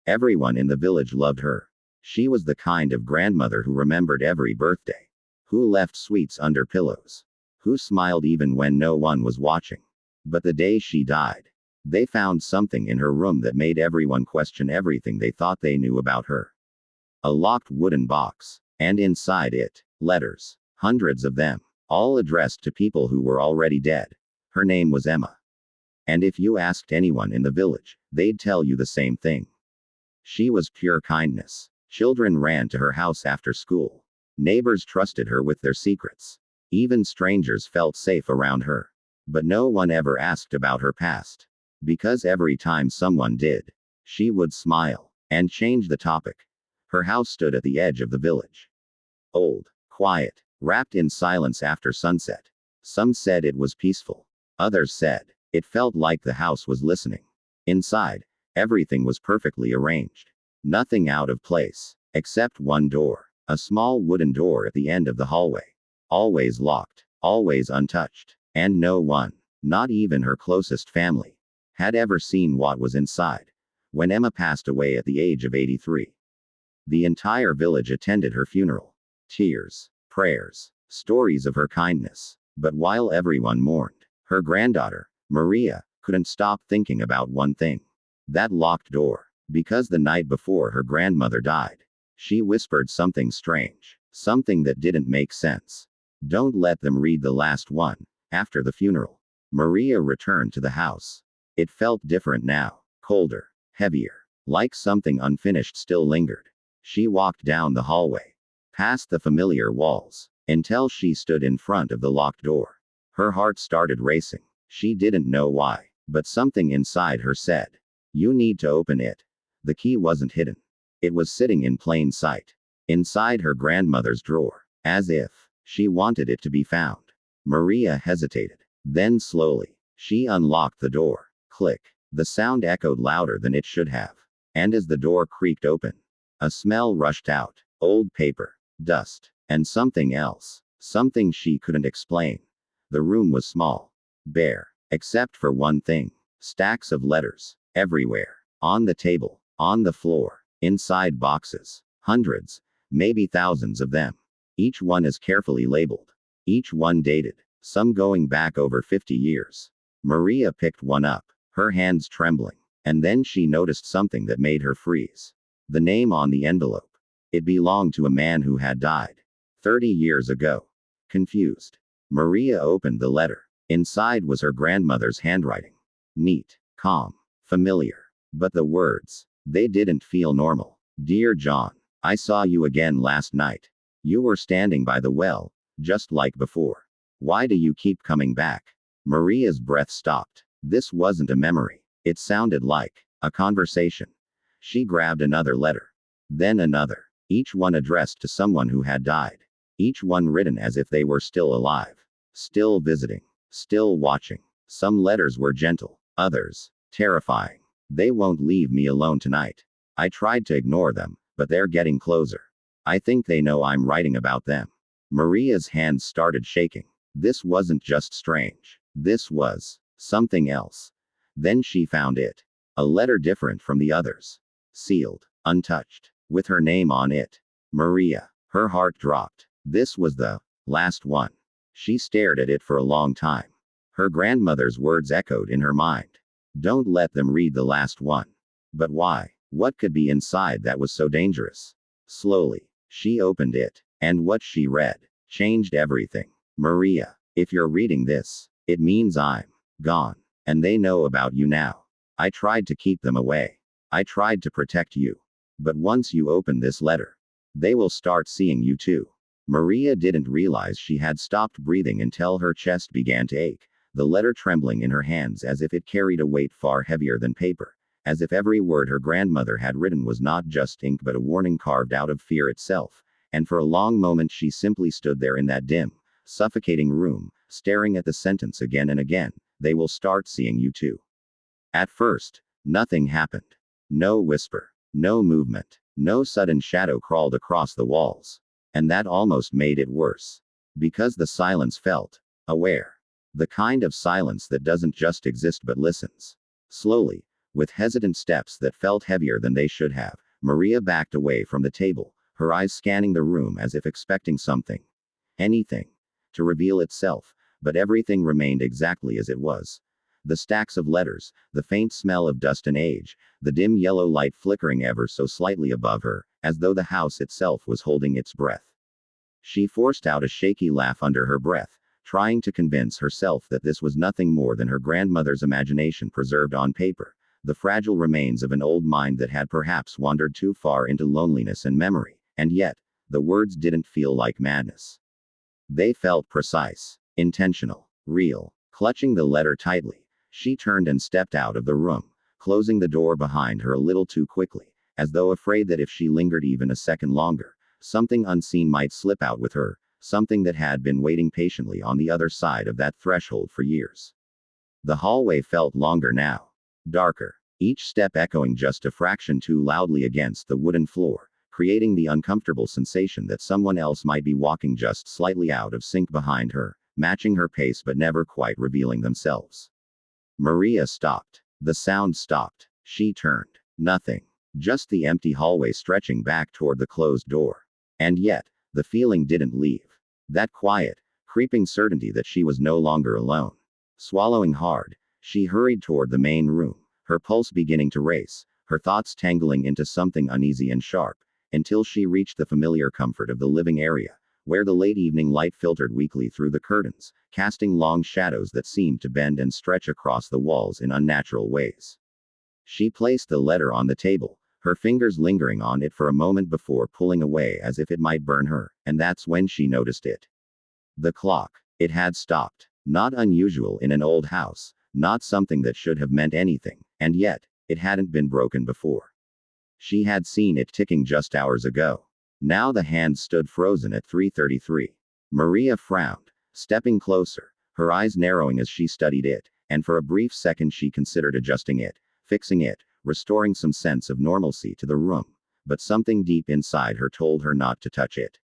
Everyone in the village loved her. She was the kind of grandmother who remembered every birthday, who left sweets under pillows, who smiled even when no one was watching. But the day she died, they found something in her room that made everyone question everything they thought they knew about her. A locked wooden box, and inside it, letters, hundreds of them, all addressed to people who were already dead. Her name was Emma. And if you asked anyone in the village, they'd tell you the same thing. She was pure kindness. Children ran to her house after school. Neighbors trusted her with their secrets. Even strangers felt safe around her. But no one ever asked about her past. Because every time someone did, she would smile and change the topic. Her house stood at the edge of the village. Old, quiet, wrapped in silence after sunset. Some said it was peaceful. Others said it felt like the house was listening. Inside, everything was perfectly arranged. Nothing out of place, except one door, a small wooden door at the end of the hallway. Always locked, always untouched, and no one, not even her closest family, had ever seen what was inside. When Emma passed away at the age of 83, the entire village attended her funeral. Tears, prayers, stories of her kindness. But while everyone mourned, her granddaughter, Maria, couldn't stop thinking about one thing. That locked door. Because the night before her grandmother died, she whispered something strange, something that didn't make sense. Don't let them read the last one. After the funeral, Maria returned to the house. It felt different now, colder, heavier, like something unfinished still lingered. She walked down the hallway, past the familiar walls, until she stood in front of the locked door. Her heart started racing. She didn't know why, but something inside her said, "You need to open it." The key wasn't hidden. It was sitting in plain sight, inside her grandmother's drawer, as if she wanted it to be found. Maria hesitated. Then slowly, she unlocked the door. Click. The sound echoed louder than it should have. And as the door creaked open, a smell rushed out. Old paper, dust, and something else. Something she couldn't explain. The room was small, bare, except for one thing. Stacks of letters, everywhere. On the table, on the floor, inside boxes. Hundreds, maybe thousands of them. Each one is carefully labeled. Each one dated, some going back over 50 years. Maria picked one up, her hands trembling. And then she noticed something that made her freeze. The name on the envelope. It belonged to a man who had died 30 years ago. Confused, Maria opened the letter. Inside was her grandmother's handwriting. Neat, calm, familiar. But the words, they didn't feel normal. Dear John, I saw you again last night. You were standing by the well, just like before. Why do you keep coming back? Maria's breath stopped. This wasn't a memory. It sounded like a conversation. She grabbed another letter. Then another. Each one addressed to someone who had died. Each one written as if they were still alive. Still visiting. Still watching. Some letters were gentle. Others, terrifying. They won't leave me alone tonight. I tried to ignore them, but they're getting closer. I think they know I'm writing about them. Maria's hands started shaking. This wasn't just strange. This was something else. Then she found it. A letter different from the others. Sealed, untouched, with her name on it. Maria. Her heart dropped. This was the last one. She stared at it for a long time. Her grandmother's words echoed in her mind. Don't let them read the last one. But why? What could be inside that was so dangerous? Slowly, she opened it, and what she read changed everything. Maria, if you're reading this, it means I'm gone, and they know about you now. I tried to keep them away. I tried to protect you. But once you open this letter, they will start seeing you too. Maria didn't realize she had stopped breathing until her chest began to ache. The letter trembling in her hands as if it carried a weight far heavier than paper, as if every word her grandmother had written was not just ink but a warning carved out of fear itself. And for a long moment she simply stood there in that dim, suffocating room, staring at the sentence again and again. They will start seeing you too. At first, nothing happened. No whisper, no movement, no sudden shadow crawled across the walls. And that almost made it worse. Because the silence felt aware. The kind of silence that doesn't just exist but listens. Slowly, With hesitant steps that felt heavier than they should have, Maria backed away from the table, her eyes scanning the room as if expecting something. Anything. To reveal itself, but everything remained exactly as it was. The stacks of letters, the faint smell of dust and age, the dim yellow light flickering ever so slightly above her, as though the house itself was holding its breath. She forced out a shaky laugh under her breath, trying to convince herself that this was nothing more than her grandmother's imagination preserved on paper, the fragile remains of an old mind that had perhaps wandered too far into loneliness and memory, and yet, the words didn't feel like madness. They felt precise, intentional, real. Clutching the letter tightly, she turned and stepped out of the room, closing the door behind her a little too quickly, as though afraid that if she lingered even a second longer, something unseen might slip out with her, something that had been waiting patiently on the other side of that threshold for years. The hallway felt longer now. Darker. Each step echoing just a fraction too loudly against the wooden floor, creating the uncomfortable sensation that someone else might be walking just slightly out of sync behind her, matching her pace but never quite revealing themselves. Maria stopped. The sound stopped. She turned. Nothing. Just the empty hallway stretching back toward the closed door. And yet, the feeling didn't leave. That quiet, creeping certainty that she was no longer alone. Swallowing hard, she hurried toward the main room, her pulse beginning to race, her thoughts tangling into something uneasy and sharp, until she reached the familiar comfort of the living area, where the late evening light filtered weakly through the curtains, casting long shadows that seemed to bend and stretch across the walls in unnatural ways. She placed the letter on the table, her fingers lingering on it for a moment before pulling away as if it might burn her, and that's when she noticed it. The clock. It had stopped. Not unusual in an old house, not something that should have meant anything, and yet, it hadn't been broken before. She had seen it ticking just hours ago. Now the hand stood frozen at 3:33. Maria frowned, stepping closer, her eyes narrowing as she studied it, and for a brief second she considered adjusting it, fixing it, restoring some sense of normalcy to the room, but something deep inside her told her not to touch it.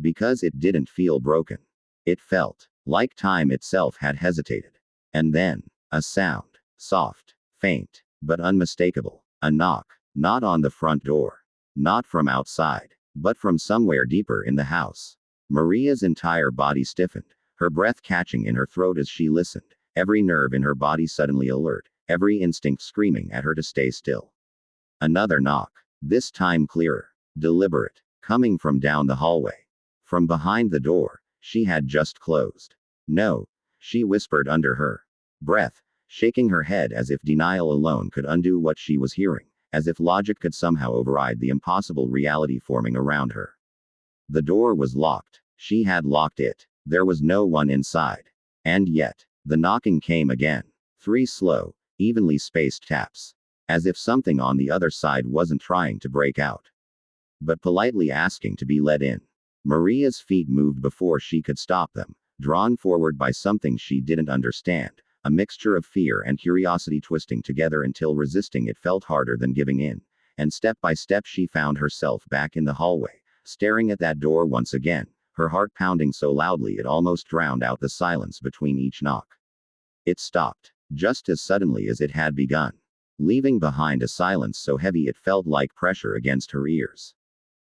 Because it didn't feel broken. It felt like time itself had hesitated. And then, a sound. Soft, faint, but unmistakable. A knock. Not on the front door. Not from outside, but from somewhere deeper in the house. Maria's entire body stiffened, her breath catching in her throat as she listened, every nerve in her body suddenly alert, every instinct screaming at her to stay still. Another knock. This time clearer. Deliberate. Coming from down the hallway. From behind the door she had just closed. No, she whispered under her breath, shaking her head as if denial alone could undo what she was hearing, as if logic could somehow override the impossible reality forming around her. The door was locked. She had locked it. There was no one inside. And yet, the knocking came again. 3 slow, evenly spaced taps. As if something on the other side wasn't trying to break out, but politely asking to be let in. Maria's feet moved before she could stop them, drawn forward by something she didn't understand, a mixture of fear and curiosity twisting together until resisting it felt harder than giving in, and step by step she found herself back in the hallway, staring at that door once again, her heart pounding so loudly it almost drowned out the silence between each knock. It stopped, just as suddenly as it had begun, leaving behind a silence so heavy it felt like pressure against her ears.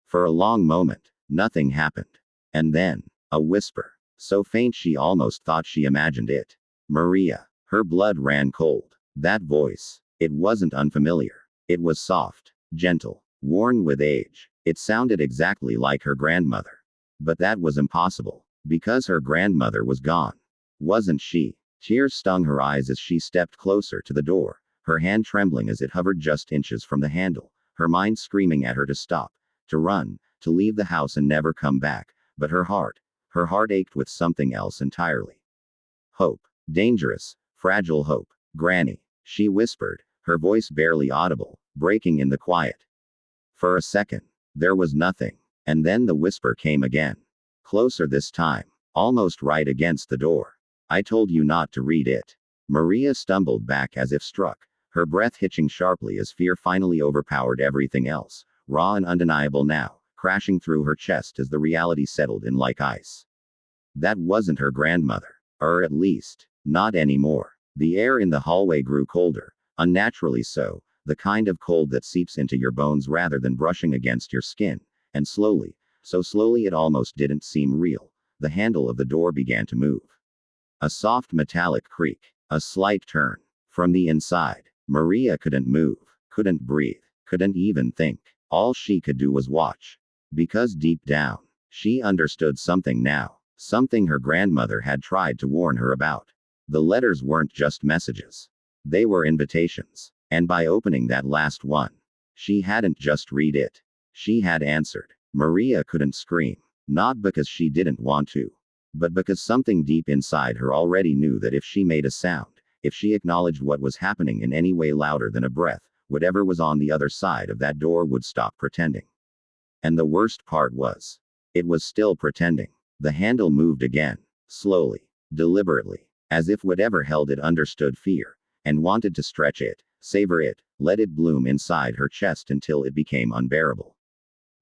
For a long moment, nothing happened. And then, a whisper, so faint she almost thought she imagined it. Maria. Her blood ran cold. That voice. It wasn't unfamiliar. It was soft, gentle, worn with age. It sounded exactly like her grandmother. But that was impossible, because her grandmother was gone. Wasn't she? Tears stung her eyes as she stepped closer to the door, her hand trembling as it hovered just inches from the handle, her mind screaming at her to stop, to run, to leave the house and never come back, but her heart ached with something else entirely. Hope. Dangerous, fragile hope. Granny, she whispered, her voice barely audible, breaking in the quiet. For a second, there was nothing, and then the whisper came again. Closer this time, almost right against the door. I told you not to read it. Maria stumbled back as if struck, her breath hitching sharply as fear finally overpowered everything else, raw and undeniable now, crashing through her chest as the reality settled in like ice. That wasn't her grandmother. Or at least, not anymore. The air in the hallway grew colder, Unnaturally so, the kind of cold that seeps into your bones rather than brushing against your skin, and slowly, so slowly it almost didn't seem real, the handle of the door began to move. A soft metallic creak, a slight turn. From the inside, Maria couldn't move, couldn't breathe, couldn't even think. All she could do was watch. Because deep down, she understood something now, something her grandmother had tried to warn her about. The letters weren't just messages. They were invitations. And by opening that last one, she hadn't just read it. She had answered. Maria couldn't scream. Not because she didn't want to, but because something deep inside her already knew that if she made a sound, if she acknowledged what was happening in any way louder than a breath, whatever was on the other side of that door would stop pretending. And the worst part was, it was still pretending. The handle moved again, slowly, deliberately, as if whatever held it understood fear, and wanted to stretch it, savor it, let it bloom inside her chest until it became unbearable.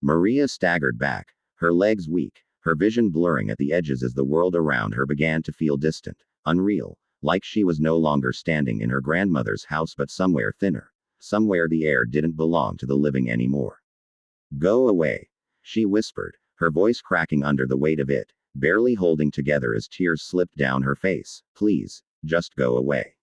Maria staggered back, her legs weak, her vision blurring at the edges as the world around her began to feel distant, unreal, like she was no longer standing in her grandmother's house but somewhere thinner, somewhere the air didn't belong to the living anymore. Go away, she whispered, her voice cracking under the weight of it, barely holding together as tears slipped down her face. Please, just go away.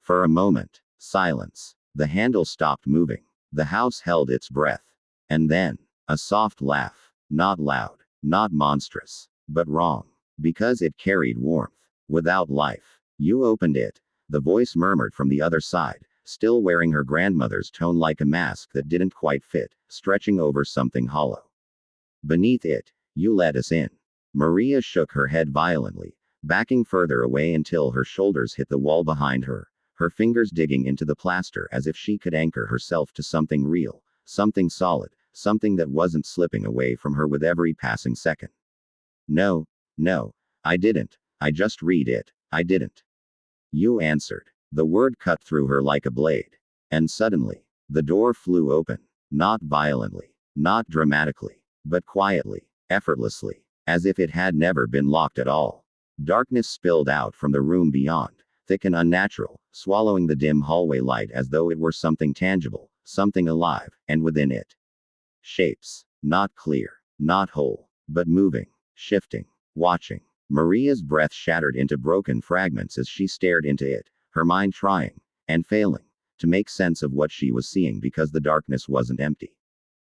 For a moment, silence. The handle stopped moving. The house held its breath. And then, a soft laugh. Not loud, not monstrous, but wrong. Because it carried warmth. Without life. You opened it, the voice murmured from the other side, still wearing her grandmother's tone like a mask that didn't quite fit, stretching over something hollow. Beneath it, you let us in. Maria shook her head violently, backing further away until her shoulders hit the wall behind her, her fingers digging into the plaster as if she could anchor herself to something real, something solid, something that wasn't slipping away from her with every passing second. No, I didn't. I just read it. I didn't. You answered. The word cut through her like a blade. And suddenly, the door flew open. Not violently, not dramatically, but quietly, effortlessly, as if it had never been locked at all. Darkness spilled out from the room beyond, thick and unnatural, swallowing the dim hallway light as though it were something tangible, something alive, and within it. Shapes. Not clear, not whole, but moving, shifting, watching. Maria's breath shattered into broken fragments as she stared into it, her mind trying, and failing, to make sense of what she was seeing because the darkness wasn't empty.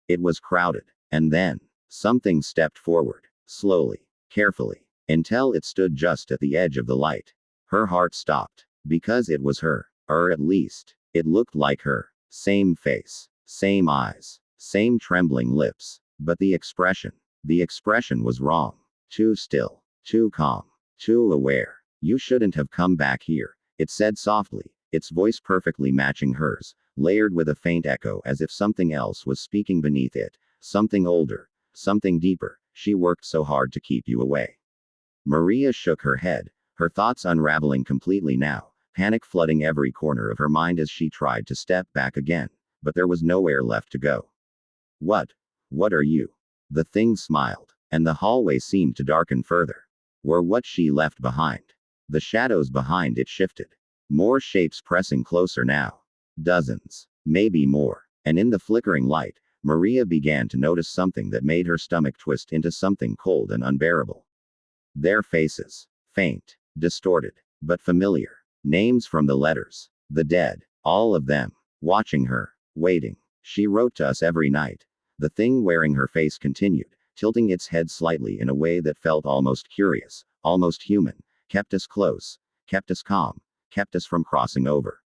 It was crowded. And then, something stepped forward, slowly, carefully, until it stood just at the edge of the light. Her heart stopped. Because it was her. Or at least, it looked like her. Same face, same eyes, same trembling lips. But the expression was wrong. Too still, too calm, too aware. You shouldn't have come back here, it said softly, its voice perfectly matching hers, layered with a faint echo as if something else was speaking beneath it, something older, something deeper. She worked so hard to keep you away. Maria shook her head, her thoughts unraveling completely now, panic flooding every corner of her mind as she tried to step back again, but there was nowhere left to go. What are you? The thing smiled, and the hallway seemed to darken further. Were what she left behind. The shadows behind it shifted. More shapes pressing closer now. Dozens, maybe more. And in the flickering light, Maria began to notice something that made her stomach twist into something cold and unbearable. Their faces. Faint, distorted, but familiar. Names from the letters. The dead. All of them. Watching her. Waiting. She wrote to us every night. The thing wearing her face continued, tilting its head slightly in a way that felt almost curious, almost human. Kept us close. Kept us calm. Kept us from crossing over.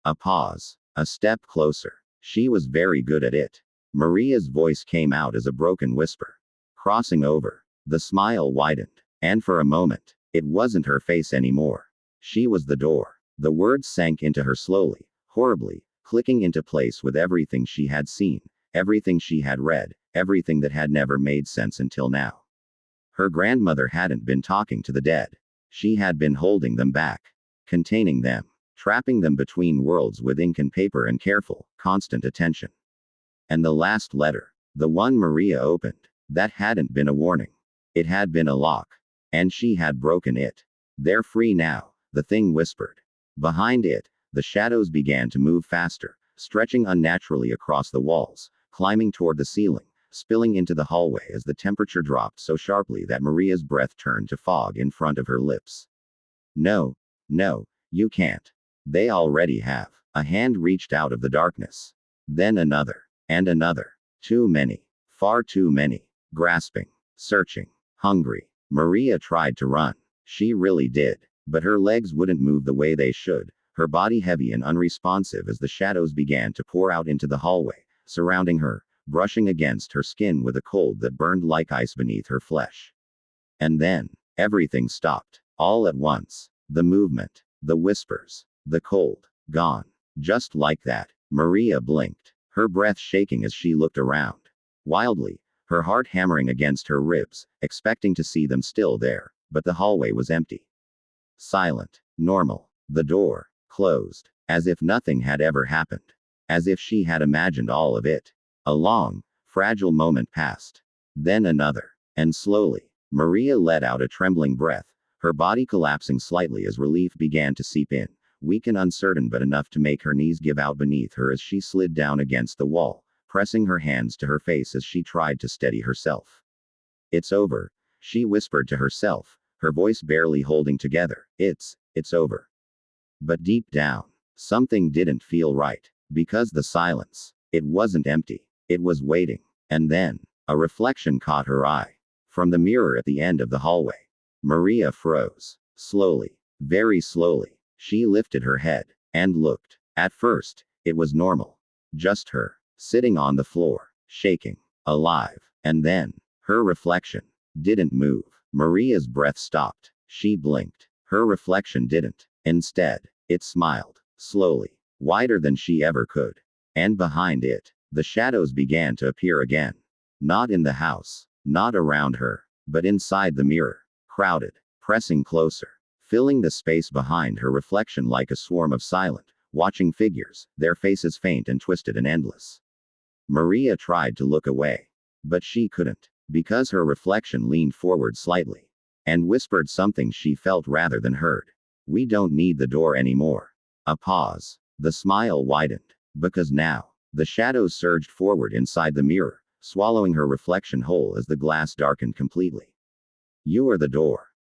A pause. A step closer. She was very good at it. Maria's voice came out as a broken whisper. Crossing over. The smile widened. And for a moment, it wasn't her face anymore. She was the door. The words sank into her slowly, horribly, clicking into place with everything she had seen, everything she had read, everything that had never made sense until now. Her grandmother hadn't been talking to the dead. She had been holding them back, containing them, trapping them between worlds with ink and paper and careful, constant attention. And the last letter, the one Maria opened, that hadn't been a warning. It had been a lock. And she had broken it. They're free now, the thing whispered. Behind it, The shadows began to move faster, stretching unnaturally across the walls, climbing toward the ceiling, spilling into the hallway as the temperature dropped so sharply that Maria's breath turned to fog in front of her lips. No, no, you can't. They already have. A hand reached out of the darkness. Then another. And another. Too many. Far too many. Grasping. Searching. Hungry. Maria tried to run. She really did. But her legs wouldn't move the way they should, her body heavy and unresponsive as the shadows began to pour out into the hallway, surrounding her, brushing against her skin with a cold that burned like ice beneath her flesh. And then, everything stopped. All at once. The movement. The whispers. The cold. Gone. Just like that. Maria blinked, her breath shaking as she looked around. Wildly, her heart hammering against her ribs, expecting to see them still there, but the hallway was empty. Silent. Normal. The door. Closed. As if nothing had ever happened. As if she had imagined all of it. A long, fragile moment passed. Then another. And slowly, Maria let out a trembling breath, her body collapsing slightly as relief began to seep in, weak and uncertain but enough to make her knees give out beneath her as she slid down against the wall, pressing her hands to her face as she tried to steady herself. It's over, she whispered to herself, her voice barely holding together. It's over. But deep down, something didn't feel right, because the silence, it wasn't empty, it was waiting. And then, a reflection caught her eye. From the mirror at the end of the hallway. Maria froze. Slowly, very slowly, she lifted her head, and looked. At first, it was normal. Just her, sitting on the floor, shaking, alive. And then, her reflection didn't move. Maria's breath stopped. She blinked. Her reflection didn't. Instead, it smiled, slowly, wider than she ever could. And behind it, the shadows began to appear again. Not in the house, not around her, but inside the mirror, crowded, pressing closer, filling the space behind her reflection like a swarm of silent, watching figures, their faces faint and twisted and endless. Maria tried to look away. But she couldn't, because her reflection leaned forward slightly, and whispered something she felt rather than heard. We don't need the door anymore. A pause. The smile widened, because now, the shadows surged forward inside the mirror, swallowing her reflection whole as the glass darkened completely. You are the door.